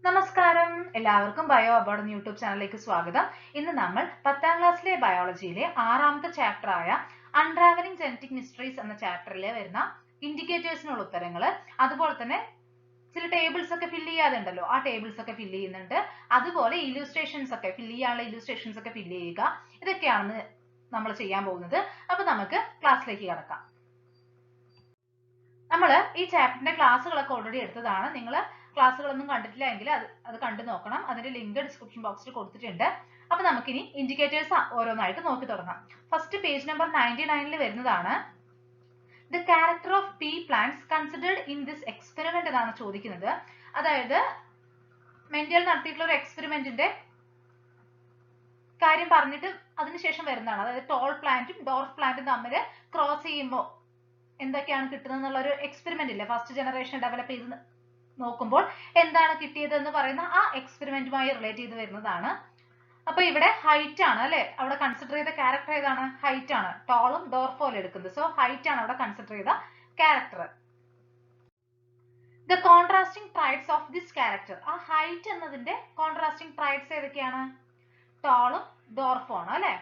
നമസ്കാരം, എല്ലാവർക്കും bio aboard എന്ന യൂട്യൂബ് ചാനലിലേക്ക് സ്വാഗതം. ഇന്ന് നമ്മൾ 10ാം ക്ലാസ്സിലെ ബയോളജിയിലെ 6ാമത്തെ ചാപ്റ്റർ ആയ അൺട്രാവലിംഗ് ജനറ്റിക് മിസ്റ്ററീസ് എന്ന ചാപ്റ്ററിൽ വരുന്ന ഇൻഡിക്കേറ്റേഴ്സിനുള്ള ഉത്തരങ്ങൾ, അതുപോലെ തന്നെ ചില ടേബിൾസ് ഒക്കെ ഫില്ല് ചെയ്യാതുണ്ടല്ലോ, ആ ടേബിൾസ് ഒക്കെ ഫില്ല് ചെയ്യുന്നുണ്ട്. അതുപോലെ ഇല്ലുസ്ട്രേഷൻസ് ഒക്കെ ഫില്ല് ചെയ്യാനുള്ള ഇല്ലുസ്ട്രേഷൻസ് ഒക്കെ ഫില്ല് ചെയ്യുക. ഇതൊക്കെയാണ് നമ്മൾ ചെയ്യാൻ പോകുന്നത്. അപ്പൊ നമുക്ക് ക്ലാസ്സിലേക്ക് കടക്കാം. നമ്മൾ ഈ ചാപ്റ്ററിന്റെ ക്ലാസ്സുകളൊക്കെ ഓൾറെഡി എടുത്തതാണ്. നിങ്ങൾ ക്ലാസ്സുകളൊന്നും കണ്ടിട്ടില്ല എങ്കിൽ അത് കണ്ടു നോക്കണം. അതിന്റെ ലിങ്ക് ഡിസ്ക്രിപ്ഷൻ ബോക്സിൽ കൊടുത്തിട്ടുണ്ട്. അപ്പൊ നമുക്കിനി ഇൻഡിക്കേറ്റേഴ്സ് ഓരോന്നായിട്ട് നോക്കി തുടങ്ങാം. ഫസ്റ്റ് പേജ് നമ്പർ 99 വരുന്നതാണ് the character of P plants considered in this experiment എന്നാണ് ചോദിക്കുന്നത്. അതായത് മെൻഡൽ നടത്തിയിട്ടുള്ള ഒരു എക്സ്പെരിമെന്റിന്റെ കാര്യം പറഞ്ഞിട്ട് അതിനുശേഷം വരുന്നതാണ്. അതായത് ടോൾ പ്ലാന്റും ഡോർഫ് പ്ലാന്റും തമ്മിൽ ക്രോസ് ചെയ്യുമ്പോൾ എന്തൊക്കെയാണ് കിട്ടുന്നത് എന്നുള്ള ഒരു എക്സ്പെരിമെന്റ് ഇല്ലേ, ഫസ്റ്റ് ജനറേഷൻ ഡെവലപ്പ് ചെയ്ത് നോക്കുമ്പോൾ എന്താണ് കിട്ടിയത് എന്ന് പറയുന്ന ആ എക്സ്പെരിമെന്റുമായി റിലേറ്റ് ചെയ്ത് വരുന്നതാണ്. അപ്പൊ ഇവിടെ ഹൈറ്റ് ആണ് അല്ലെ, അവിടെ കൺസിഡർ ചെയ്ത ക്യാരക്ടർ ഏതാണ്? ഹൈറ്റ് ആണ്. ടോളും ഡോർഫും എടുക്കുന്നത്. സോ ഹൈറ്റ് ആണ് അവിടെ കൺസിഡർ ചെയ്ത character. The contrasting traits of this character, ആ ഹൈറ്റ് എന്നതിന്റെ കോൺട്രാസ്റ്റിംഗ് ട്രൈറ്റ്സ് ഏതൊക്കെയാണ്? ടോളും ഡോർഫും ആണ് അല്ലെ.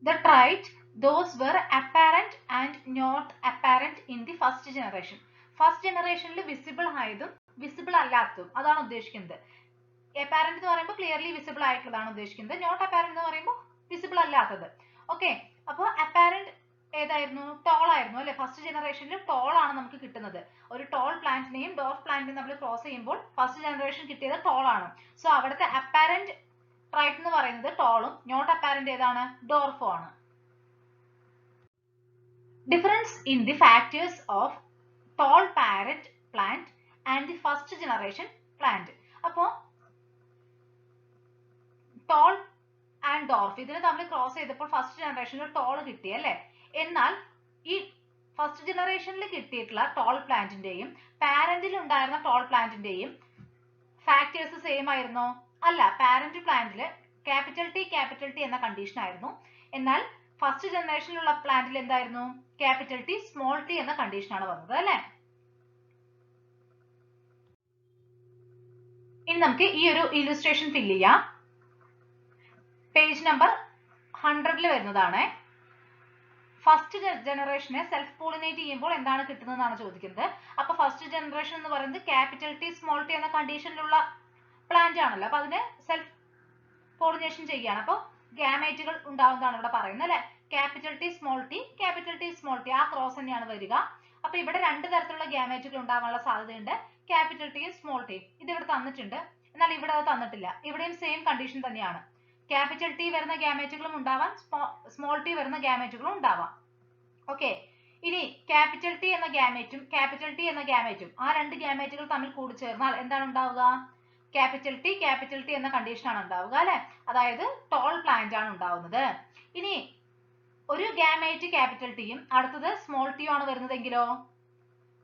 The trait those were apparent and not apparent in the first generation. First ജനറേഷനിൽ വിസിബിൾ ആയതും വിസിബിൾ അല്ലാത്തതും അതാണ് ഉദ്ദേശിക്കുന്നത്. അപ്പാരന്റ് എന്ന് പറയുമ്പോൾ ക്ലിയർലി വിസിബിൾ ആയിട്ടുള്ളതാണ് ഉദ്ദേശിക്കുന്നത്. നോട്ട് അപ്പാരന്റ് എന്ന് പറയുമ്പോൾ വിസിബിൾ അല്ലാത്തത്. ഓക്കെ, അപ്പോൾ അപ്പാരന്റ് ഏതായിരുന്നു? ടോൾ ആയിരുന്നു അല്ലെ. ഫസ്റ്റ് ജനറേഷനിൽ ടോൾ ആണ് നമുക്ക് കിട്ടുന്നത്. ഒരു ടോൾ പ്ലാന്റിനെയും ഡോർഫ് പ്ലാന്റിനെയും നമ്മൾ ക്രോസ് ചെയ്യുമ്പോൾ ഫസ്റ്റ് ജനറേഷൻ കിട്ടിയത് ടോൾ ആണ്. സോ അവിടുത്തെ അപ്പാരന്റ് ട്രൈറ്റ് എന്ന് പറയുന്നത് ടോളും, നോട്ട് അപ്പാരന്റ് ഏതാണ്? ഡോർഫും ആണ്. Difference in the factors of tall parent plant and the first generation plant. അപ്പോൾ tall and dwarf ഇതിനെ തമ്മിൽ ക്രോസ് ചെയ്തപ്പോൾ ഫസ്റ്റ് ജനറേഷനിൽ ടോൾ കിട്ടി അല്ലേ. എന്നാൽ ഈ ഫസ്റ്റ് ജനറേഷനിൽ കിട്ടിയിട്ടുള്ള ടോൾ പ്ലാന്റിന്റെയും പാരന്റിൽ ഉണ്ടായിരുന്ന ടോൾ പ്ലാന്റിന്റെയും ഫാക്ടേഴ്സ് സെയിം ആയിരുന്നോ? അല്ല. പാരന്റ് പ്ലാന്റിൽ ക്യാപിറ്റൽ ടി എന്ന കണ്ടീഷൻ ആയിരുന്നു. എന്നാൽ ഫസ്റ്റ് ജനറേഷനിലുള്ള പ്ലാന്റിൽ എന്തായിരുന്നു? ക്യാപിറ്റൽ ടി സ്മോൾ ടി എന്ന കണ്ടീഷൻ ആണ് വന്നത് അല്ലെ. ഇനി നമുക്ക് ഈ ഒരു ഇല്ലുസ്ട്രേഷൻ ഫില്ല് ചെയ്യാം. പേജ് നമ്പർ 100 വരുന്നതാണ്. ഫസ്റ്റ് ജനറേഷനെ സെൽഫ് പോളിനേറ്റ് ചെയ്യുമ്പോൾ എന്താണ് കിട്ടുന്നതെന്നാണ് ചോദിക്കുന്നത്. അപ്പൊ ഫസ്റ്റ് ജനറേഷൻ എന്ന് പറയുന്നത് ക്യാപിറ്റൽ ടി സ്മോൾ ടി എന്ന കണ്ടീഷനിലുള്ള പ്ലാന്റ് ആണല്ലോ. അപ്പൊ അതിനെ സെൽഫ് പോളിനേഷൻ ചെയ്യുകയാണ്. അപ്പൊ ഗാമേറ്റുകൾ ഉണ്ടാവുന്നതാണ് ഇവിടെ പറയുന്നത് അല്ലെ. ക്യാപിറ്റൽ ടി സ്മോൾ ടി ആ ക്രോസ് തന്നെയാണ് വരിക. അപ്പൊ ഇവിടെ രണ്ട് തരത്തിലുള്ള ഗാമേറ്റുകൾ ഉണ്ടാവാനുള്ള സാധ്യതയുണ്ട്. ക്യാപിറ്റൽ ടിയും സ്മോൾ ടിയും ഇത് ഇവിടെ തന്നിട്ടുണ്ട്. എന്നാൽ ഇവിടെ അത് തന്നിട്ടില്ല. ഇവിടെയും സെയിം കണ്ടീഷൻ തന്നെയാണ്. ക്യാപിറ്റൽ ടി വരുന്ന ഗാമേറ്റുകളും ഉണ്ടാവാം, സ്മോൾ ടി വരുന്ന ഗാമേറ്റുകളും ഉണ്ടാവാം. ഓക്കെ, ഇനി ക്യാപിറ്റൽ ടി എന്ന ഗാമേറ്റും ക്യാപിറ്റൽ ടി എന്ന ഗാമേറ്റും ആ രണ്ട് ഗാമേറ്റുകൾ തമ്മിൽ കൂടിച്ചേർന്നാൽ എന്താണ് ഉണ്ടാവുക? ക്യാപിറ്റൽ ടി എന്ന കണ്ടീഷൻ ആണ് ഉണ്ടാവുക അല്ലെ. അതായത് ടോൾ പ്ലാന്റ് ആണ് ഉണ്ടാവുന്നത്. ഇനി ഒരു ഗാമേറ്റ് ക്യാപിറ്റൽ ടിയും അടുത്തത് സ്മോൾ ടിയും ആണ് വരുന്നതെങ്കിലോ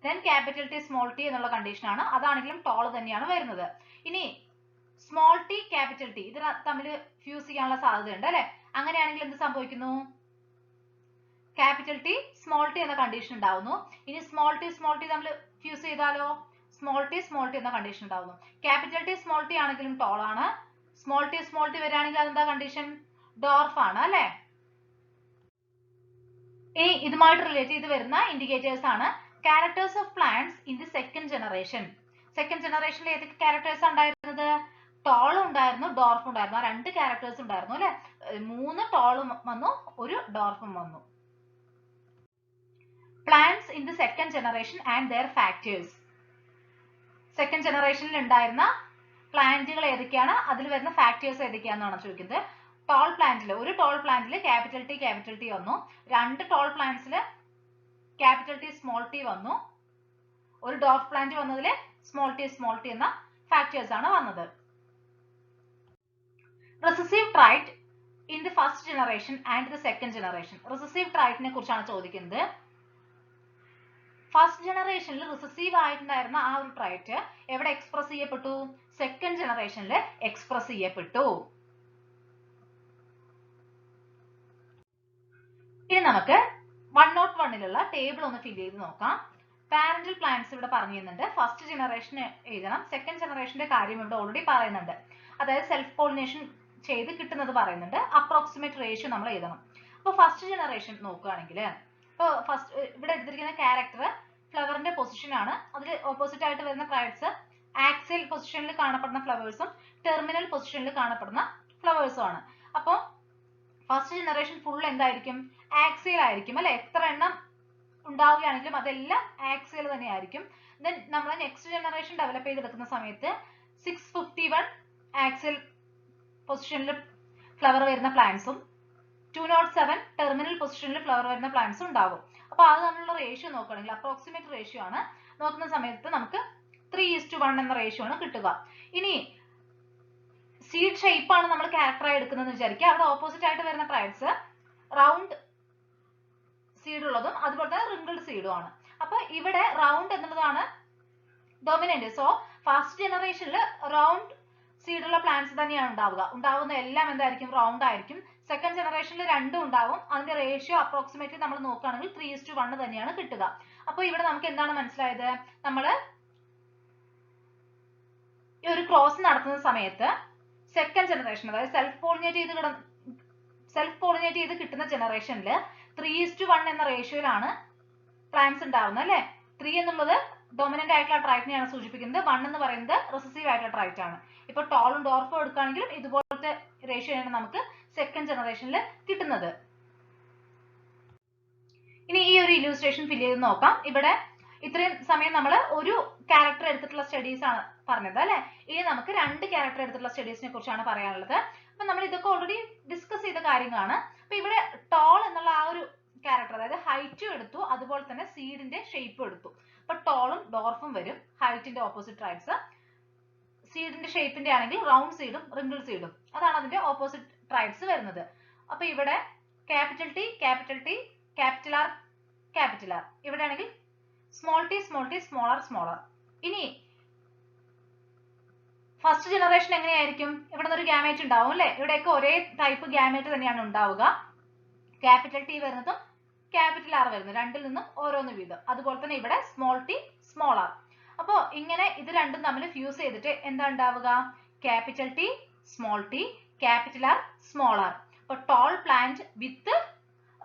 then capital T small T എന്നുള്ള കണ്ടീഷൻ ആണ്. അതാണെങ്കിലും ടോൾ തന്നെയാണ് വരുന്നത്. ഇനി സ്മോൾ ടി ക്യാപിറ്റൽ ടി ഇത് തമ്മിൽ ഫ്യൂസ് ചെയ്യാനുള്ള സാധ്യതയുണ്ട് അല്ലെ. അങ്ങനെയാണെങ്കിൽ എന്ത് സംഭവിക്കുന്നു? ക്യാപിറ്റൽ ടി സ്മോൾ ടി എന്ന കണ്ടീഷൻ ഉണ്ടാവുന്നു. ഇനി സ്മോൾ ടി തമ്മിൽ ഫ്യൂസ് ചെയ്താലോ സ്മോൾ ടി എന്ന കണ്ടീഷൻ ഉണ്ടാവുന്നു. ക്യാപിറ്റൽ ടി സ്മോൾ ടി ആണെങ്കിലും ടോൾ ആണ്. സ്മോൾ ടി വരികയാണെങ്കിൽ അതെന്താ കണ്ടീഷൻ? ഡോർഫ് ആണ് അല്ലെ. ഇനി ഇതുമായിട്ട് റിലേറ്റ് ചെയ്ത് വരുന്ന ഇൻഡിക്കേറ്റേഴ്സ് ആണ് characters of plants in the second generation. Second ജനറേഷനിൽ ഏതൊക്കെ ക്യാരക്ടേഴ്സ് ഉണ്ടായിരുന്നത്? ടോളും ഉണ്ടായിരുന്നു, ഡോർഫും ഉണ്ടായിരുന്നു. ആ രണ്ട് ക്യാരക്ടേഴ്സ് ഉണ്ടായിരുന്നു അല്ലെ. 3 ടോളും വന്നു, ഒരു ഡോർഫും വന്നു. Plants in the second generation and their factors. Second ജനറേഷനിൽ ഉണ്ടായിരുന്ന പ്ലാന്റുകൾ ഏതൊക്കെയാണ്, അതിൽ വരുന്ന ഫാക്ടേഴ്സ് ഏതൊക്കെയാണെന്നാണ് ചോദിക്കുന്നത്. ടോൾ പ്ലാന്റിൽ ഒരു ടോൾ പ്ലാന്റിൽ ക്യാപിറ്റൽ ടി വന്നു. രണ്ട് ടോൾ പ്ലാന്റ്സിൽ ക്യാപിറ്റൽ ടി സ്മോൾ ടി വന്നു. ഒരു ഡോർഫ് പ്ലാന്റ് വന്നതിൽ സ്മോൾ ടി എന്ന ഫാക്ടേഴ്സ് ആണ് വന്നത്. Recessive trait in the first generation and the second generation. Recessive ട്രൈറ്റിനെ കുറിച്ചാണ് ചോദിക്കുന്നത്. ഫസ്റ്റ് ജനറേഷനിൽ റിസസീവ് ആയിട്ടുണ്ടായിരുന്ന ആ ഒരു ട്രൈറ്റ് എവിടെ എക്സ്പ്രസ് ചെയ്യപ്പെട്ടു? സെക്കൻഡ് ജനറേഷനിൽ എക്സ്പ്രസ് ചെയ്യപ്പെട്ടു. ഇനി നമുക്ക് 101 ടേബിൾ ഒന്ന് ഫില്ല് ചെയ്ത് നോക്കാം. പാരന്റൽ പ്ലാന്റ്സ് ഇവിടെ പറഞ്ഞു തരുന്നുണ്ട്. ഫസ്റ്റ് ജനറേഷൻ എഴുതണം. സെക്കൻഡ് ജനറേഷന്റെ കാര്യം ഇവിടെ ഓൾറെഡി പറയുന്നുണ്ട്. അതായത് സെൽഫ് പോളിനേഷൻ ചെയ്ത് കിട്ടുന്നത് പറയുന്നുണ്ട്. അപ്രോക്സിമേറ്റ് റേഷ്യോ നമ്മൾ എഴുതണം. അപ്പോൾ ഫസ്റ്റ് ജനറേഷൻ നോക്കുകയാണെങ്കിൽ ഇപ്പോൾ ഫസ്റ്റ് ഇവിടെ എടുത്തിരിക്കുന്ന ക്യാരക്ടർ ഫ്ലവറിന്റെ പൊസിഷൻ ആണ്. അതിൽ ഓപ്പോസിറ്റ് ആയിട്ട് വരുന്ന ട്രൈബ്സ് ആക്സിയൽ പൊസിഷനിൽ കാണപ്പെടുന്ന ഫ്ലവേഴ്സും ടെർമിനൽ പൊസിഷനിൽ കാണപ്പെടുന്ന ഫ്ലവേഴ്സും ആണ്. അപ്പോൾ ഫസ്റ്റ് ജനറേഷൻ ഫുൾ എന്തായിരിക്കും? ആക്സിയൽ ആയിരിക്കും അല്ലെ? എത്ര എണ്ണം ഉണ്ടാവുകയാണെങ്കിലും അതെല്ലാം ആക്സിയൽ തന്നെയായിരിക്കും. ദെൻ നമ്മൾ നെക്സ്റ്റ് ജനറേഷൻ ഡെവലപ്പ് ചെയ്തെടുക്കുന്ന സമയത്ത് 651 ആക്സിയൽ പൊസിഷനിൽ ഫ്ലവർ വരുന്ന പ്ലാന്റ്സും 207 ടെർമിനൽ പൊസിഷനിൽ ഫ്ലവർ വരുന്ന പ്ലാന്റ്സും ഉണ്ടാകും. അപ്പൊ അത് തമ്മിലുള്ള റേഷ്യോ നോക്കുകയാണെങ്കിൽ അപ്രോക്സിമേറ്റ് റേഷ്യോ ആണ്. നോക്കുന്ന സമയത്ത് നമുക്ക് 3:1 എന്ന റേഷ്യോ ആണ് കിട്ടുക. ഇനി സീഡ് ഷേപ്പ് ആണ് നമ്മൾ ക്യാരക്ടറായി എടുക്കുന്നതെന്ന് വിചാരിക്കുക. അവിടെ ഓപ്പോസിറ്റ് ആയിട്ട് വരുന്ന ട്രൈബ്സ് റൗണ്ട് സീഡ് ഉള്ളതും അതുപോലെ തന്നെ റിങ്കിൾഡ് സീഡും ആണ്. അപ്പൊ ഇവിടെ റൗണ്ട് എന്നുള്ളതാണ് ഡൊമിനന്റ്. സോ ഫസ്റ്റ് ജനറേഷനിൽ റൗണ്ട് സീഡുള്ള പ്ലാന്റ്സ് തന്നെയാണ് ഉണ്ടാവുന്ന എല്ലാം എന്തായിരിക്കും? റൗണ്ട് ആയിരിക്കും. സെക്കൻഡ് ജനറേഷനിൽ രണ്ടും ഉണ്ടാവും. അതിന്റെ റേഷ്യോ അപ്രോക്സിമേറ്റ്ലി നമ്മൾ നോക്കുകയാണെങ്കിൽ 3:1 തന്നെയാണ് കിട്ടുക. അപ്പൊ ഇവിടെ നമുക്ക് എന്താണ് മനസ്സിലായത്? നമ്മൾ ഈ ഒരു ക്രോസ് നടത്തുന്ന സമയത്ത് സെക്കൻഡ് ജനറേഷൻ അതായത് സെൽഫ് പോളിനേറ്റ് ചെയ്ത് കിട്ടുന്ന ജനറേഷനിൽ 3:1 എന്ന റേഷ്യോയിലാണ് പ്ലാന്റ്സ് ഉണ്ടാവുന്നത് അല്ലെ? 3 എന്നുള്ളത് ഡൊമിനന്റ് ആയിട്ടുള്ള ട്രൈറ്റിനെയാണ് സൂചിപ്പിക്കുന്നത്. 1 എന്ന് പറയുന്നത് റിസസീവ് ആയിട്ടുള്ള ട്രൈറ്റ് ആണ്. ഇപ്പൊ ടോളും ഡോർഫും എടുക്കുകയാണെങ്കിലും ഇതുപോലത്തെ റേഷ്യോയാണ് നമുക്ക് സെക്കൻഡ് ജനറേഷനിൽ കിട്ടുന്നത്. ഇനി ഈ ഒരു ഇല്യൂസ്ട്രേഷൻ ഫില്ല് ചെയ്ത് നോക്കാം. ഇവിടെ ഇത്രയും സമയം നമ്മൾ ഒരു ക്യാരക്ടർ എടുത്തിട്ടുള്ള സ്റ്റഡീസ് ആണ് പറഞ്ഞത് അല്ലെ? ഇനി നമുക്ക് 2 ക്യാരക്ടർ എടുത്തിട്ടുള്ള സ്റ്റഡീസിനെ കുറിച്ചാണ് പറയാനുള്ളത്. അപ്പൊ നമ്മൾ ഇതൊക്കെ ഓൾറെഡി ഡിസ്കസ് ചെയ്ത കാര്യങ്ങളാണ്. അപ്പൊ ഇവിടെ ടോൾ എന്നുള്ള ആ ഒരു ക്യാരക്ടർ അതായത് ഹൈറ്റും എടുത്തു, അതുപോലെ തന്നെ സീഡിന്റെ ഷേപ്പും എടുത്തു. അപ്പൊ ടോളും ഡോർഫും വരും, ഹൈറ്റിന്റെ ഓപ്പോസിറ്റ് ട്രൈബ്സ്. സീഡിന്റെ ഷേപ്പിന്റെ ആണെങ്കിൽ റൗണ്ട് സീഡും റിങ്കിൾ സീഡും, അതാണ് അതിന്റെ ഓപ്പോസിറ്റ് ട്രൈബ്സ് വരുന്നത്. അപ്പൊ ഇവിടെ ക്യാപിറ്റൽ ടി, ക്യാപിറ്റൽ ആർ, ഇവിടെ ആണെങ്കിൽ സ്മോൾ ടി, സ്മോളർ. ഇനി ഫസ്റ്റ് ജനറേഷൻ എങ്ങനെയായിരിക്കും? ഇവിടെ നിന്ന് ഒരു ഗ്യാമേറ്റ് ഉണ്ടാവും അല്ലെ? ഇവിടെയൊക്കെ ഒരേ ടൈപ്പ് ഗ്യാമേറ്റ് തന്നെയാണ് ഉണ്ടാവുക. ക്യാപിറ്റൽ ടി വരുന്നതും ക്യാപിറ്റൽ ആർ വരുന്നത്, രണ്ടിൽ നിന്നും ഓരോന്ന് വീതം. അതുപോലെ തന്നെ ഇവിടെ സ്മോൾ ടി, സ്മോൾ ആർ. അപ്പോ ഇങ്ങനെ ഇത് രണ്ടും തമ്മിൽ ഫ്യൂസ് ചെയ്തിട്ട് എന്താ ഉണ്ടാവുക? Capital T, small T, capital R, small R. അപ്പൊ tall plant with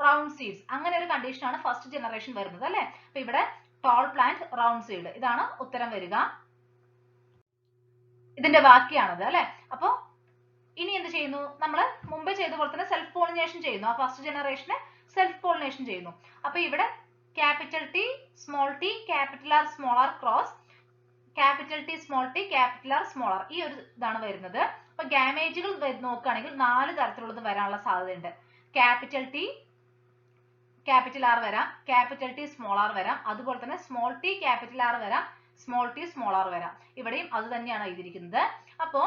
round seeds, അങ്ങനെ ഒരു കണ്ടീഷൻ ആണ് ഫസ്റ്റ് ജനറേഷൻ വരുന്നത് അല്ലെ? അപ്പൊ ഇവിടെ ടോൾ പ്ലാന്റ്, റൗണ്ട് സീഡ്, ഇതാണ് ഉത്തരം വരിക. ഇതിന്റെ ബാക്കിയാണത് അല്ലെ? അപ്പൊ ഇനി എന്ത് ചെയ്യുന്നു? നമ്മൾ മുമ്പേ ചെയ്ത പോലെ തന്നെ സെൽഫ് പോളിനേഷൻ ചെയ്യുന്നു. ആ ഫസ്റ്റ് ജനറേഷനെ സെൽഫ് പോളിനേഷൻ ചെയ്യുന്നു. അപ്പൊ ഇവിടെ capital T, small T, capital R, small R cross, capital T, small T, capital R, small R, ഈ ഒരു ഇതാണ് വരുന്നത്. അപ്പൊ ഗാമേജുകൾ നോക്കുകയാണെങ്കിൽ 4 തരത്തിലുള്ളത് വരാനുള്ള സാധ്യതയുണ്ട്. ക്യാപിറ്റൽ ടി, ക്യാപിറ്റൽ ആർ വരാം, ക്യാപിറ്റൽ ടി, സ്മോൾ ആർ വരാം, അതുപോലെ തന്നെ സ്മോൾ ടി, ക്യാപിറ്റൽ ആർ വരാം, സ്മോൾ ടി, സ്മോൾ ആർ വരാം. ഇവിടെയും അത് തന്നെയാണ് എഴുതിയിരിക്കുന്നത്. അപ്പോ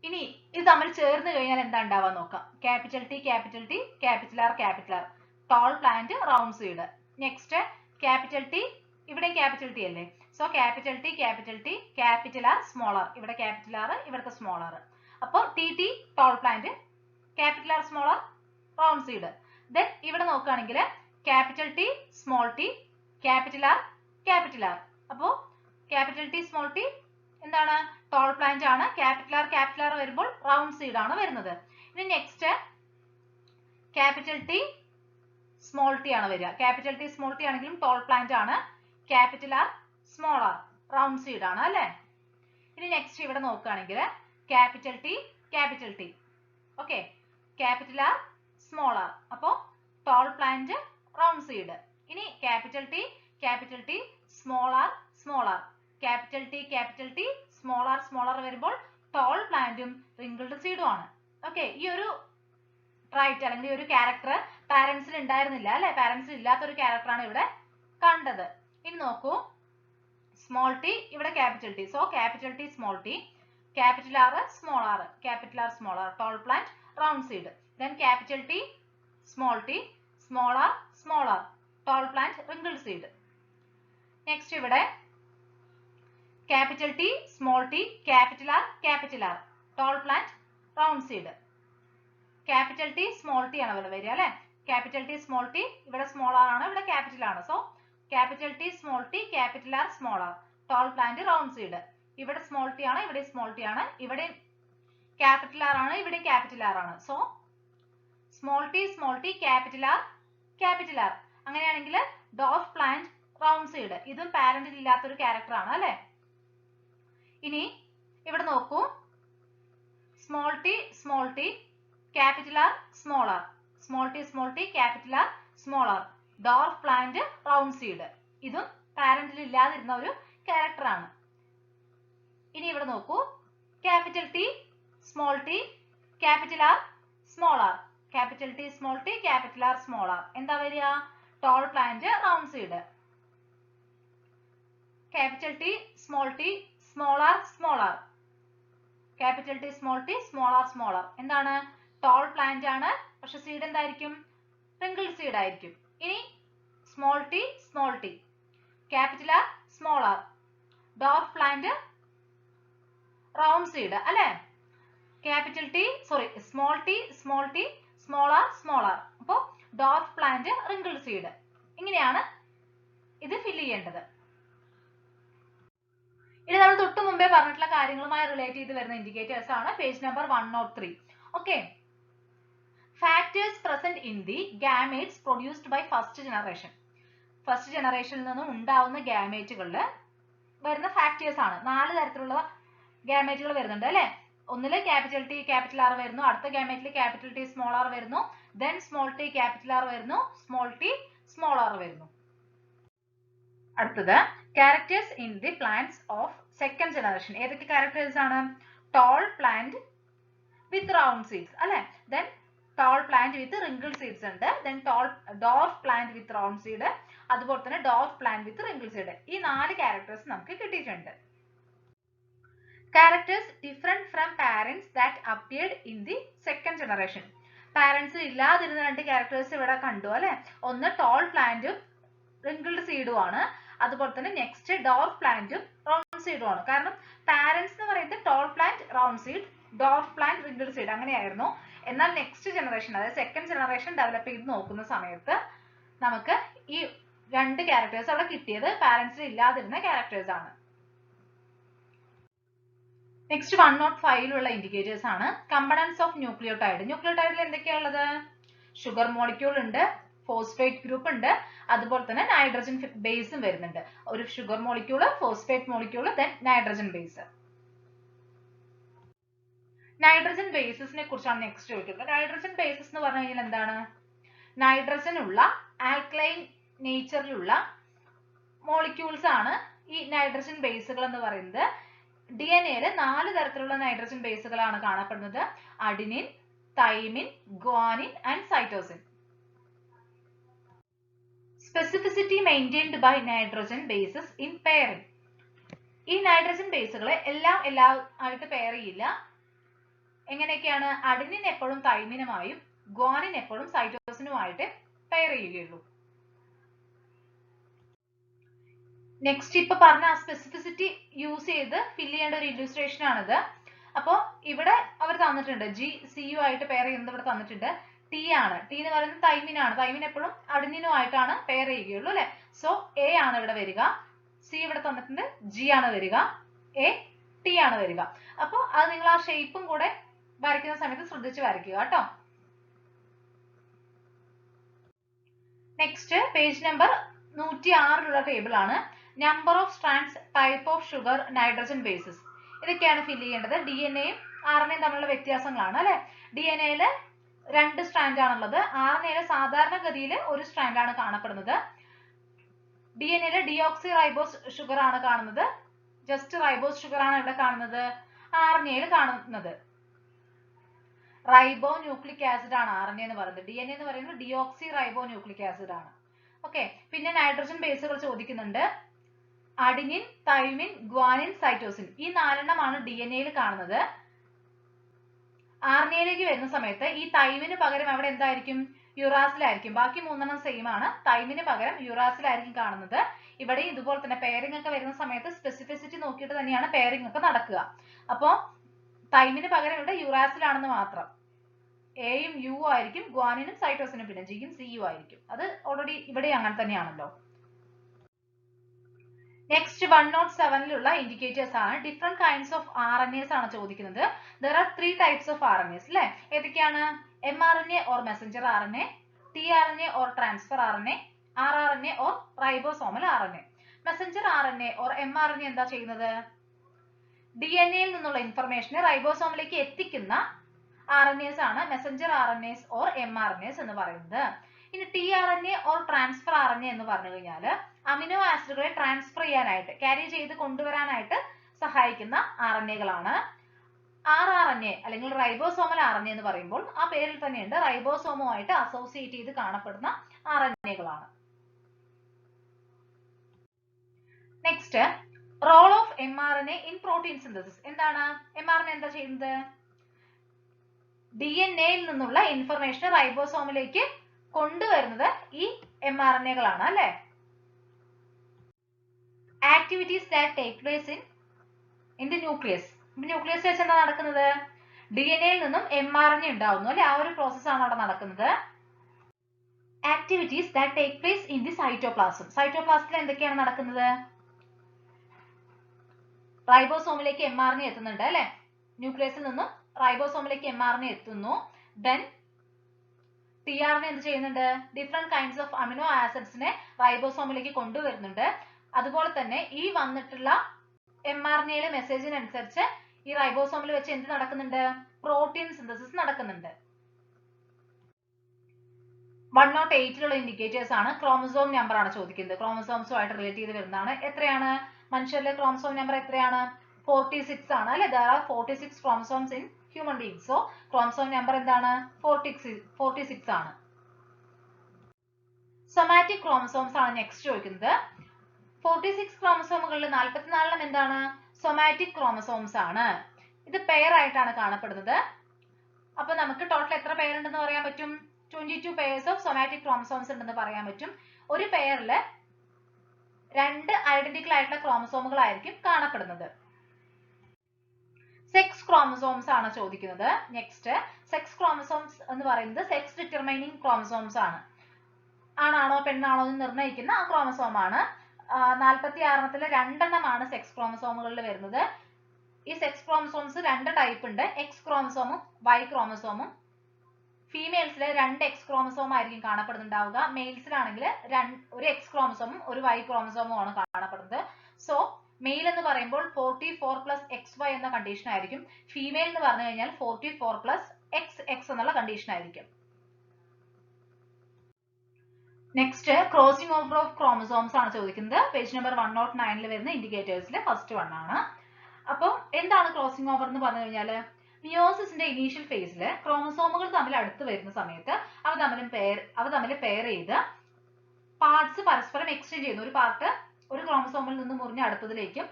ഇനി ഇത് തമ്മിൽ ചേർന്ന് കഴിഞ്ഞാൽ എന്താ ഉണ്ടാവാൻ നോക്കാം. Capital T, capital R, tall plant, round seed. Next capital T, ഇവിടെ ക്യാപിറ്റൽ ടി അല്ലേ? So capital T, capital R, small R, ഇവിടെ ക്യാപിറ്റൽ ആർ, ഇവിടുത്തെ സ്മോൾ ആർ. അപ്പോൾ T, tall plant, capital R, small R, round seed. Then ഇവിടെ നോക്കുകയാണെങ്കിൽ capital T, small T, capital R. അപ്പോ capital T, small T എന്താണ്? Tall plant ആണ്. Capital R വരുമ്പോൾ round seed ആണ് വരുന്നത്. ഇനി next capital T, small T ആണ് വരിക. ക്യാപിറ്റൽ ടി, സ്മോൾ ടി ആണെങ്കിലും ടോൾ പ്ലാന്റ് ആണ്. Capital R, small R, round seed ആണ് അല്ലെ? ഇനി നെക്സ്റ്റ് ഇവിടെ നോക്കുകയാണെങ്കിൽ capital T, okay, capital R, small R, അപ്പോ ടോൾ പ്ലാന്റ്, റൗണ്ട് സീഡ്. ഇനി capital T, small R, capital T, small R വരുമ്പോൾ ടോൾ പ്ലാന്റും റിങ്കിൾഡ് സീഡും ആണ്. ഓക്കെ, ഈ ഒരു ട്രൈറ്റ് അല്ലെങ്കിൽ ഒരു ക്യാരക്ടർ പാരന്റ്സിൽ ഉണ്ടായിരുന്നില്ല അല്ലെ? പാരന്റ്സിൽ ഇല്ലാത്ത ഒരു ക്യാരക്ടർ ആണ് ഇവിടെ കണ്ടത്. ഇനി നോക്കൂ, സ്മോൾ ടി, ഇവിടെ capital T, so capital T, small T, capital R, small R, tall plant, round seed. Then capital T, small R, tall plant, wrinkled seed. Next ഇവിടെ capital T, small T, capital R, tall plant, round seed. Capital T, small T ആണ് ഇവിടെ വരിക അല്ലെ? Capital T, small T, ഇവിടെ small R ആണ്, ഇവിടെ capital ആണ്. So capital T small T capital R small R. Tall plant round seed. ഇവിടെ small T ആണ്, ഇവിടെ സ്മോൾ ടി ആണ്, ഇവിടെ ക്യാപിറ്റൽ ആർ ആണ്, ഇവിടെ ക്യാപിറ്റൽ ആർ ആണ്. So small T capital R capital R. അങ്ങനെയാണെങ്കിൽ ഡോർഫ് പ്ലാന്റ് റൗണ്ട് സീഡ് ഇതും പാരന്റിൽ ഇല്ലാത്തൊരു ക്യാരക്ടർ ആണ് അല്ലെ. ഇനി ഇവിടെ നോക്കൂ, small T capital R small R, small T capital R small R. Dwarf plant round seed ഇതും പാരന്റിൽ ഇല്ലാതിരുന്ന ഒരു ക്യാരക്ടർ ആണ്. ഇനി ഇവിടെ നോക്കൂ, capital T small T capital R small R, capital T small T capital R small R. എന്താ വരിക? Tall plant round seed. Capital T small R small R, capital T small R small R. എന്താണ്? Tall plant ആണ്, പക്ഷെ seed എന്തായിരിക്കും? Wrinkle seed ആയിരിക്കും. ഇനി small T capital R small R, dwarf plant round seed അല്ലെ. Capital T small T small R. അപ്പോ dwarf plant wrinkle seed. ഇങ്ങനെയാണ് ഇത് ഫിൽ ചെയ്യേണ്ടത്. ഇനി നമ്മൾ തൊട്ട് മുമ്പേ പറഞ്ഞിട്ടുള്ള കാര്യങ്ങളുമായി റിലേറ്റ് ചെയ്ത് വരുന്ന ഇൻഡിക്കേറ്റേഴ്സ് ആണ് page number 103. Okay. Factors present in the gametes produced by first generation. First ജനറേഷനിൽ നിന്നും ഉണ്ടാവുന്ന ഗാമേറ്റുകളിൽ വരുന്ന ഫാക്ടേഴ്സ് ആണ്. 4 തരത്തിലുള്ള ഗാമേറ്റുകൾ വരുന്നുണ്ട് അല്ലെ. ഒന്നില് ക്യാപിറ്റൽ ടി ക്യാപിറ്റൽ ആർ വരുന്നു, അടുത്ത ഗാമേറ്റിൽ ക്യാപിറ്റൽ ടി സ്മോൾ ആർ വരുന്നു, then small T capital R വരുന്നു, സ്മോൾ ടി സ്മോൾ ആർ വരുന്നു. അടുത്തത് characters in the plants of second generation. ഏതൊക്കെ ക്യാരക്ടേഴ്സ് ആണ്? Tall plant with round seeds അല്ലെ, then tall plant with wrinkle seeds ഉണ്ട്, then dwarf plant with round seed, അതുപോലെ തന്നെ dwarf plant with wrinkle seed. ഈ 4 characters നമുക്ക് കിട്ടിയിട്ടുണ്ട്. Characters different from parents that appeared in the second generation. Parents ഇല്ലാതിരുന്ന 2 characters ഇവിടെ കണ്ടു അല്ലെ. ഒന്ന് ടോൾ പ്ലാന്റും റിങ്കിൾഡ് സീഡും ആണ്, അതുപോലെ തന്നെ നെക്സ്റ്റ് ഡോർഫ് പ്ലാന്റും റൗണ്ട് സീഡും ആണ്. കാരണം പാരന്റ്സ് എന്ന് പറയുന്നത് toll plant round seed, dwarf plant wrinkled seed അങ്ങനെയായിരുന്നു. എന്നാൽ നെക്സ്റ്റ് ജനറേഷൻ, അതായത് സെക്കൻഡ് ജനറേഷൻ ഡെവലപ്പ് ചെയ്ത് നോക്കുന്ന സമയത്ത് നമുക്ക് ഈ 2 ക്യാരക്ടേഴ്സ് അവിടെ കിട്ടിയത് പാരന്റ്സിൽ ഇല്ലാതിരുന്ന ക്യാരക്ടേഴ്സ് ആണ്. നെക്സ്റ്റ് 105 ഇൻഡിക്കേറ്റേഴ്സ് ആണ് കമ്പണൻസ് ഓഫ് ന്യൂക്ലിയോടൈഡ്. ന്യൂക്ലിയോടൈഡിൽ എന്തൊക്കെയാണുള്ളത്? ഷുഗർ മോളിക്യൂൾ ഉണ്ട്, ഫോസ്ഫേറ്റ് ഗ്രൂപ്പ് ഉണ്ട്, അതുപോലെ തന്നെ നൈട്രജൻ ബേസും വരുന്നുണ്ട്. ഒരു sugar molecule, phosphate molecule, then nitrogen base. Nitrogen ബേസിനെ കുറിച്ചാണ് നെക്സ്റ്റ് ചോദിക്കുന്നത്. നൈട്രജൻ ബേസസ് എന്ന് പറഞ്ഞു കഴിഞ്ഞാൽ എന്താണ്? നൈട്രജൻ ഉള്ള ആൽക്കലൈൻ നേച്ചറിലുള്ള മോളിക്യൂൾസ് ആണ് ഈ നൈട്രജൻ ബേസുകൾ എന്ന് പറയുന്നത്. DNA-യിൽ 4 തരത്തിലുള്ള നൈട്രജൻ ബേസുകളാണ് കാണപ്പെടുന്നത്. Adenine, thymine, guanine and cytosine. Specificity maintained by nitrogen bases in pairing. ഈ നൈട്രജൻ ബേസുകളെ എല്ലാം ആയിട്ട് പെയർ ചെയ്യില്ല. എങ്ങനെയൊക്കെയാണ്? അഡിനിൻ എപ്പോഴും തൈമിനുമായും ഗ്വാനിൻ എപ്പോഴും സൈറ്റോസിനുമായിട്ട് പെയർ ചെയ്യുകയുള്ളൂ. നെക്സ്റ്റ് ഇപ്പൊ പറഞ്ഞ സ്പെസിഫിസിറ്റി യൂസ് ചെയ്ത് ഫിൽ ചെയ്യേണ്ട ഒരു ഇല്ലുസ്ട്രേഷൻ ആണിത്. അപ്പോ ഇവിടെ അവർ തന്നിട്ടുണ്ട് GCU ആയിട്ട് പെയർ ചെയ്യുന്നത് ഇവിടെ തന്നിട്ടുണ്ട്. ടി ആണ്, ടി എന്ന് പറയുന്നത് തൈമിൻ ആണ്. തൈമിൻ എപ്പോഴും അഡിനിനുമായിട്ടാണ് പെയർ ചെയ്യുകയുള്ളൂ അല്ലെ. സോ എ ആണ് ഇവിടെ വരിക, സി ഇവിടെ തന്നിട്ടുണ്ട്, ജി ആണ് വരിക, എ ടി ആണ് വരിക. അപ്പൊ അത് നിങ്ങൾ ആ ഷേപ്പും കൂടെ വരയ്ക്കുന്ന സമയത്ത് ശ്രദ്ധിച്ച് വരയ്ക്കുക കേട്ടോ. നെക്സ്റ്റ് പേജ് നമ്പർ 106 ടേബിൾ ആണ്. Number of strands, type of sugar, nitrogen bases. ഇതൊക്കെയാണ് ഫിൽ ചെയ്യേണ്ടത്. DNA-യും RNA-യും തമ്മിലുള്ള വ്യത്യാസങ്ങളാണ് അല്ലെ. DNA-യിൽ 2 സ്ട്രാൻഡ് ആണുള്ളത്, RNA-യിൽ സാധാരണഗതിയിൽ 1 സ്ട്രാൻഡ് ആണ് കാണപ്പെടുന്നത്. DNA-യിൽ ഡിയോക്സി റൈബോസ് ഷുഗർ ആണ് കാണുന്നത്, ജസ്റ്റ് റൈബോസ് ഷുഗർ ആണ് ഇവിടെ കാണുന്നത്. RNA-യിൽ കാണുന്നത് റൈബോ ന്യൂക്ലിക് ആസിഡ് ആണ് RNA എന്ന് പറയുന്നത്. DNA എന്ന് പറയുന്നത് ഡിയോക്സി റൈബോ ന്യൂക്ലിക് ആസിഡ് ആണ്. ഓക്കെ. പിന്നെ നൈട്രജൻ ബേസുകൾ ചോദിക്കുന്നുണ്ട്. Adenine, thymine, guanine, cytosine. ഈ 4 DNA-യിൽ കാണുന്നത്. RNA-യിലേക്ക് വരുന്ന സമയത്ത് ഈ തൈമിന് പകരം അവിടെ എന്തായിരിക്കും? യുറാസിലായിരിക്കും. ബാക്കി 3 സെയിം ആണ്. തൈമിന് പകരം യുറാസിലായിരിക്കും കാണുന്നത്. ഇവിടെ ഇതുപോലെ തന്നെ പെയറിംഗ് ഒക്കെ വരുന്ന സമയത്ത് സ്പെസിഫിസിറ്റി നോക്കിയിട്ട് തന്നെയാണ് പെയറിംഗ് ഒക്കെ നടക്കുക. അപ്പോ തൈമിന് പകരം ഇവിടെ യുറാസിലാണെന്ന് മാത്രം. എയും യു ആയിരിക്കും, ഗ്വാനിനും സൈറ്റോസിനും പിന്നെ ജിയും സിയും ആയിരിക്കും. അത് ഓൾറെഡി ഇവിടെ അങ്ങനെ തന്നെയാണല്ലോ. നെക്സ്റ്റ് 107 ഇൻഡിക്കേറ്റേഴ്സ് ആണ്. ഡിഫറെന്റ് കൈൻഡ്സ് ഓഫ് RNAs ആണ് ചോദിക്കുന്നത്. There are 3 types of RNAs അല്ലെ? ഏതൊക്കെയാണ്? mRNA or messenger RNA, tRNA or transfer RNA, rRNA or ribosomal RNA. Messenger RNA or mRNA എന്താ ചെയ്യുന്നത്? DNA-യിൽ നിന്നുള്ള ഇൻഫർമേഷനെ റൈബോസോമിലേക്ക് എത്തിക്കുന്ന RNAs ആണ് മെസഞ്ചർ RNAs or mRNAs എന്ന് പറയുന്നത്. ഇനി tRNA or transfer RNA എന്ന് പറഞ്ഞു കഴിഞ്ഞാൽ അമിനോ ആസിഡുകളെ ട്രാൻസ്ഫർ ചെയ്യാനായിട്ട് ക്യാരി ചെയ്ത് കൊണ്ടുവരാനായിട്ട് സഹായിക്കുന്ന RNA-കളാണ്. rRNA അല്ലെങ്കിൽ റൈബോസോമൽ RNA എന്ന് പറയുമ്പോൾ ആ പേരിൽ തന്നെയുണ്ട്, റൈബോസോമുമായിട്ട് അസോസിയേറ്റ് ചെയ്ത് കാണപ്പെടുന്ന RNA-കളാണ്. Next role of mRNA in protein synthesis. എന്താണ് mRNA എന്താ ചെയ്യുന്നത്? DNA-യിൽ നിന്നുള്ള ഇൻഫർമേഷൻ റൈബോസോമിലേക്ക് കൊണ്ടുവരുന്നത് ഈ mRNA-കളാണ് അല്ലെ? Activities that take place in the nucleus. Nucleus വെച്ച് എന്താ നടക്കുന്നത്? DNA-യിൽ നിന്നും mRNA ഉണ്ടാവുന്നു അല്ലെ? ആ ഒരു പ്രോസസ് ആണ് അവിടെ നടക്കുന്നത്. Activities that take place in the cytoplasm. സൈറ്റോപ്ലാസത്തിൽ എന്തൊക്കെയാണ് നടക്കുന്നത്? റൈബോസോമിലേക്ക് mRNA എത്തുന്നുണ്ട് അല്ലെ? ന്യൂക്ലിയസിൽ നിന്നും റൈബോസോമിലേക്ക് mRNA എത്തുന്നു. ദെൻ tRNA എന്ത് ചെയ്യുന്നുണ്ട്? ഡിഫറെന്റ് കൈൻഡ്സ് ഓഫ് അമിനോ ആസിഡ്സിനെ റൈബോസോമിലേക്ക് കൊണ്ടുവരുന്നുണ്ട്. അതുപോലെ തന്നെ ഈ വന്നിട്ടുള്ള mRNA-യുടെ മെസ്സേജിനനുസരിച്ച് ഈ റൈബോസോമിൽ വെച്ച് എന്ത് നടക്കുന്നുണ്ട്? പ്രോട്ടീൻ സിന്തസിസ് നടക്കുന്നുണ്ട്. 108 ഇൻഡിക്കേറ്റേഴ്സ് ആണ്. ക്രോമസോം നമ്പർ ആണ് ചോദിക്കുന്നത്. ക്രോമസോംസുമായിട്ട് റിലേറ്റ് ചെയ്ത് വരുന്നതാണ്. എത്രയാണ്? മനുഷ്യരിലെ ക്രോമസോം നമ്പർ എത്രയാണ്? 46 ആണ് അല്ലെ? There are 46 chromosomes in human beings. So chromosome number എന്താണ്? 46 ആണ്. സൊമാറ്റിക് ക്രോമസോംസ് ആണ് നെക്സ്റ്റ് ചോദിക്കുന്നത്. 46 ക്രോമസോമുകളിൽ 44 എന്താണ്? സൊമാറ്റിക് ക്രോമസോംസ് ആണ്. ഇത് പെയർ ആയിട്ടാണ് കാണപ്പെടുന്നത്. അപ്പൊ നമുക്ക് ടോട്ടൽ എത്ര പെയർ ഉണ്ടെന്ന് പറയാൻ പറ്റും? 22 pairs of somatic chromosomes ഉണ്ടെന്ന് പറയാൻ പറ്റും. ഒരു പെയറിൽ 2 ഐഡന്റിക്കൽ ആയിട്ടുള്ള ക്രോമസോമുകളായിരിക്കും കാണപ്പെടുന്നത്. സെക്സ് ക്രോമസോംസ് ആണ് ചോദിക്കുന്നത്. നെക്സ്റ്റ് സെക്സ് ക്രോമസോംസ് എന്ന് പറയുന്നത് സെക്സ് ഡിറ്റർമൈനിങ് ക്രോമസോംസ് ആണ്. ആണാണോ പെണ്ണാണോ എന്ന് നിർണ്ണയിക്കുന്ന ആ ക്രോമസോം ആണ്. 46 2 സെക്സ് ക്രോമസോമുകളിൽ വരുന്നത്. ഈ സെക്സ് ക്രോമസോംസ് 2 ടൈപ്പ് ഉണ്ട്. എക്സ് ക്രോമസോമും വൈ ക്രോമസോമും. ഫീമെയിൽസിൽ 2 എക്സ് ക്രോമസോം ആയിരിക്കും കാണപ്പെടുന്നുണ്ടാവുക. മെയിൽസിലാണെങ്കിൽ ഒരു എക്സ് ക്രോമസോമും ഒരു വൈ ക്രോമസോമും ആണ് കാണപ്പെടുന്നത്. സോ മെയിൽ എന്ന് പറയുമ്പോൾ 44 + XY എന്ന കണ്ടീഷൻ ആയിരിക്കും. ഫീമെയിൽ എന്ന് പറഞ്ഞു കഴിഞ്ഞാൽ 44 + XX എന്നുള്ള കണ്ടീഷൻ ആയിരിക്കും. Next crossing over of chromosomes ആണ് ചോദിക്കുന്നത്. പേജ് നമ്പർ 109 വരുന്ന ഇൻഡിക്കേറ്റേഴ്സിലെ ഫസ്റ്റ് വൺ ആണ്. അപ്പോൾ എന്താണ് ക്രോസിംഗ് ഓവർ എന്ന് പറഞ്ഞു കഴിഞ്ഞാൽ മിയോസിസിന്റെ ഇനീഷ്യൽ ഫേസിൽ ക്രോമസോമുകൾ തമ്മിൽ അടുത്ത് വരുന്ന സമയത്ത് അവ തമ്മിൽ പെയർ ചെയ്ത് പാർട്സ് പരസ്പരം എക്സ്ചേഞ്ച് ചെയ്യുന്നു. ഒരു പാർട്ട് ഒരു ക്രോമസോമിൽ നിന്ന് മുറിഞ്ഞ് അടുത്തതിലേക്കും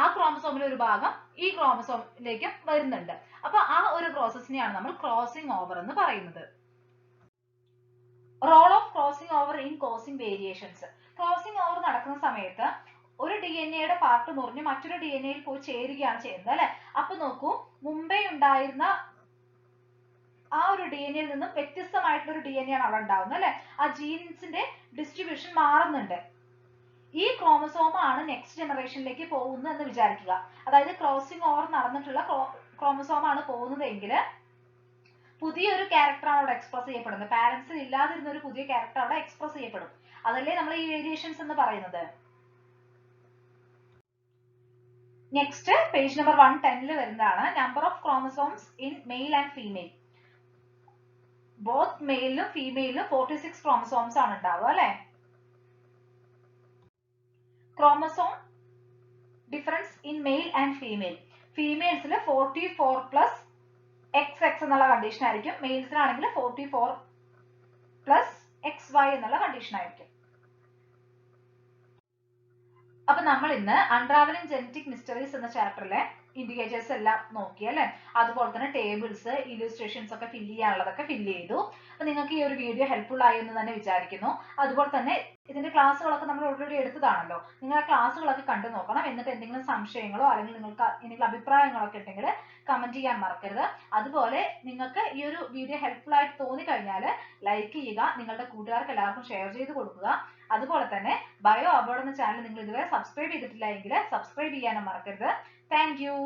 ആ ക്രോമസോമിലെ ഒരു ഭാഗം ഈ ക്രോമസോമിലേക്കും വരുന്നുണ്ട്. അപ്പൊ ആ ഒരു പ്രോസസ്സിനെയാണ് നമ്മൾ ക്രോസിംഗ് ഓവർ എന്ന് പറയുന്നത്. Role of crossing over in causing variations. Crossing over നടക്കുന്ന സമയത്ത് ഒരു DNA-യുടെ പാർട്ട് മുറിഞ്ഞ് മറ്റൊരു DNA-യിൽ പോയി ചേരുകയാണ് ചെയ്യുന്നത് അല്ലെ? അപ്പൊ നോക്കൂ, മുമ്പേ ഉണ്ടായിരുന്ന ആ ഒരു DNA-യിൽ നിന്നും വ്യത്യസ്തമായിട്ടുള്ള ഒരു DNA ആണ് അവിടെ ഉണ്ടാവുന്നത് അല്ലെ? ആ ജീൻസിന്റെ ഡിസ്ട്രിബ്യൂഷൻ മാറുന്നുണ്ട്. ഈ ക്രോമസോം ആണ് നെക്സ്റ്റ് ജനറേഷനിലേക്ക് പോകുന്നത് എന്ന് വിചാരിക്കുക. അതായത് ക്രോസിംഗ് ഓവർ നടന്നിട്ടുള്ള ക്രോമസോം ആണ് പോകുന്നതെങ്കിൽ പുതിയൊരു ക്യാരക്ടറാണ് അവിടെ എക്സ്പ്രസ് ചെയ്യപ്പെടുന്നത്. പാരന്റ്സിൽ ഇല്ലാതിരുന്ന ഒരു പുതിയ ക്യാരക്ടർ അവിടെ എക്സ്പ്രസ് ചെയ്യപ്പെടും. അതല്ലേ നമ്മൾ ഈ വേരിയേഷൻസ് എന്ന് പറയുന്നത്. നെക്സ്റ്റ് പേജ് നമ്പർ 110 വരുന്നതാണ് number of chromosomes in male and female. Both മെയിലും ഫീമെയിലും 46 ക്രോമസോംസ് ആണ് ഉണ്ടാവുക അല്ലെ? Chromosome difference in male and female. ഫീമെയിൽസിൽ 44 + XX എന്നുള്ള കണ്ടീഷൻ ആയിരിക്കും. മെയിൽസിലാണെങ്കിൽ 44 + XY എന്നുള്ള കണ്ടീഷൻ ആയിരിക്കും. അപ്പൊ നമ്മൾ ഇന്ന് അൺട്രാവലിംഗ് ജെനറ്റിക് മിസ്റ്ററീസ് എന്ന ചാപ്റ്ററിലെ ഇൻഡിക്കേറ്റേഴ്സ് എല്ലാം നോക്കി അല്ലെ? അതുപോലെ തന്നെ ടേബിൾസ് ഇല്ലുസ്ട്രേഷൻസ് ഒക്കെ ഫില്ല് ചെയ്യാനുള്ളതൊക്കെ ഫില്ല് ചെയ്തു. അപ്പൊ നിങ്ങൾക്ക് ഈ ഒരു വീഡിയോ ഹെൽപ്ഫുൾ ആയി എന്ന് തന്നെ വിചാരിക്കുന്നു. അതുപോലെ തന്നെ ഇതിന്റെ ക്ലാസ്സുകളൊക്കെ നമ്മൾ ഓൾറെഡി എടുത്തതാണല്ലോ. നിങ്ങൾ ആ ക്ലാസ്സുകളൊക്കെ കണ്ടു നോക്കണം. എന്നിട്ട് എന്തെങ്കിലും സംശയങ്ങളോ അല്ലെങ്കിൽ നിങ്ങൾക്ക് എന്തെങ്കിലും അഭിപ്രായങ്ങളൊക്കെ ഉണ്ടെങ്കിൽ കമന്റ് ചെയ്യാൻ മറക്കരുത്. അതുപോലെ നിങ്ങൾക്ക് ഈ ഒരു വീഡിയോ ഹെൽപ്ഫുൾ ആയിട്ട് തോന്നി കഴിഞ്ഞാൽ ലൈക്ക് ചെയ്യുക, നിങ്ങളുടെ കൂട്ടുകാർക്ക് എല്ലാവർക്കും ഷെയർ ചെയ്ത് കൊടുക്കുക. അതുപോലെ തന്നെ ബയോ അബോർഡ് എന്ന ചാനൽ നിങ്ങൾ ഇതുവരെ സബ്സ്ക്രൈബ് ചെയ്തിട്ടില്ല എങ്കിൽ സബ്സ്ക്രൈബ് ചെയ്യാനും മറക്കരുത്. Thank you.